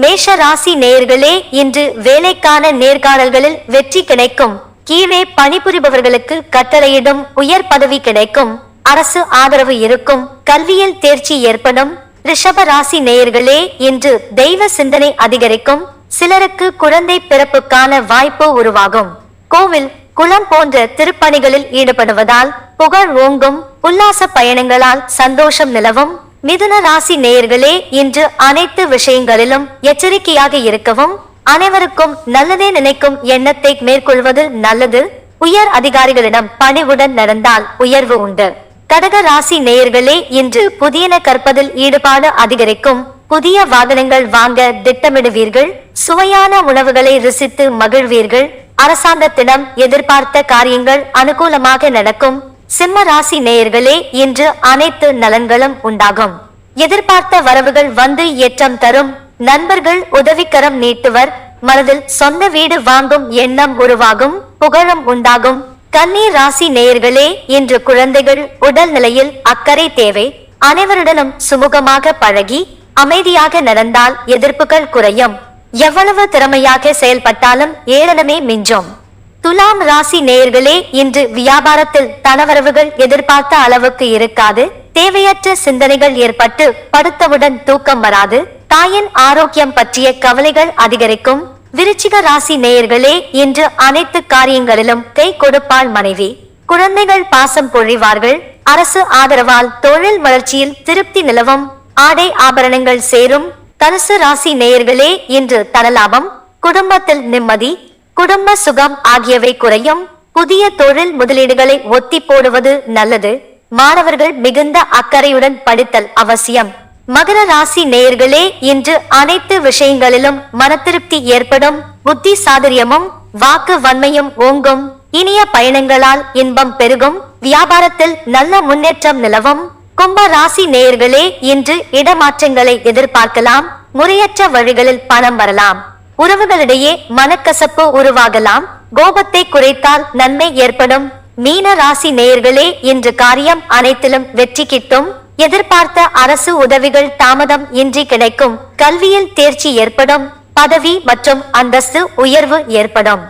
மேஷ ராசி நேயர்களே, இன்று வேலைக்கான நேர்காணல்களில் வெற்றி கிடைக்கும். கீழே பணிபுரிபவர்களுக்கு கட்டளையிடும் உயர் பதவி கிடைக்கும். அரசு ஆதரவு இருக்கும். கல்வியில் தேர்ச்சி ஏற்படும். ரிஷப ராசி நேயர்களே, இன்று தெய்வ சிந்தனை அதிகரிக்கும். சிலருக்கு குழந்தை பிறப்புக்கான வாய்ப்பு உருவாகும். கோவில், குளம் போன்ற திருப்பணிகளில் ஈடுபடுவதால் புகழ் ஓங்கும். உல்லாச பயணங்களால் சந்தோஷம் நிலவும். மிதுன ராசி நேயர்களே, இன்று அனைத்து விஷயங்களிலும் எச்சரிக்கையாக இருக்கவும். அனைவருக்கும் நல்லதே நினைக்கும் எண்ணத்தை மேற்கொள்வது நல்லது. உயர் அதிகாரிகளிடம் பணிவுடன் நடந்தால் உயர்வு உண்டு. கடக ராசி நேயர்களே, இன்று புதியன கற்பதில் ஈடுபாடு அதிகரிக்கும். புதிய வாகனங்கள் வாங்க திட்டமிடுவீர்கள். சுவையான உணவுகளை ருசித்து மகிழ்வீர்கள். அரசாங்கத்திடம் எதிர்பார்த்த காரியங்கள் அனுகூலமாக நடக்கும். சிம்ம ராசி நேயர்களே, இன்று அனைத்து நலன்களும் உண்டாகும். எதிர்பார்த்த வரவுகள் வந்து ஏற்றம் தரும். நண்பர்கள் உதவிக்கரம் நீட்டுவர். மனதில் சொந்த வீடு வாங்கும் எண்ணம் உருவாகும். புகழும் உண்டாகும். கன்னி ராசி நேயர்களே, இன்று குழந்தைகள் உடல் நிலையில் அக்கறை தேவை. அனைவருடனும் சுமூகமாக பழகி அமைதியாக நடந்தால் எதிர்ப்புகள் குறையும். எவ்வளவு திறமையாக செயல்பட்டாலும் ஏளனமே மிஞ்சும். துலாம் ராசி நேயர்களே, இன்று வியாபாரத்தில் தனவரவுகள் எதிர்பார்த்த அளவுக்கு இருக்காது. தேவையற்ற சிந்தனைகள் ஏற்பட்டு படுத்தவுடன் தூக்கம் வராது. தாயின் ஆரோக்கியம் பற்றிய கவலைகள் அதிகரிக்கும். விருச்சிக ராசி நேயர்களே, இன்று அனைத்து காரியங்களிலும் கை கொடுப்பாள் மனைவி. குழந்தைகள் பாசம் பொழிவார்கள். அரசு ஆதரவால் தொழில் வளர்ச்சியில் திருப்தி நிலவும். ஆடை ஆபரணங்கள் சேரும். தனுசு ராசி நேயர்களே, இன்று தனலாபம். குடும்பத்தில் நிம்மதி, குடும்ப சுகம் ஆகியவை குறையும். புதிய தொழில் முதலீடுகளை ஒத்தி போடுவது நல்லது. மாணவர்கள் மிகுந்த அக்கறையுடன் படித்தல் அவசியம். மகர ராசி நேயர்களே, இன்று அனைத்து விஷயங்களிலும் மனதிருப்தி ஏற்படும். புத்தி சாதுரியமும் வாக்கு வன்மையும் ஓங்கும். இனிய பயணங்களால் இன்பம் பெருகும். வியாபாரத்தில் நல்ல முன்னேற்றம் நிலவும். கும்ப ராசி நேயர்களே, இன்று இடமாற்றங்களை எதிர்பார்க்கலாம். முறையற்ற வழிகளில் பணம் வரலாம். உறவுகளிடையே மனக்கசப்பு உருவாகலாம். கோபத்தை குறைத்தால் நன்மை ஏற்படும். மீன ராசி நேயர்களே, இன்று காரியம் அனைத்திலும் வெற்றி கிட்டும். எதிர்பார்த்த அரசு உதவிகள் தாமதம் இன்றி கிடைக்கும். கல்வியில் தேர்ச்சி ஏற்படும். பதவி மற்றும் அந்தஸ்து உயர்வு ஏற்படும்.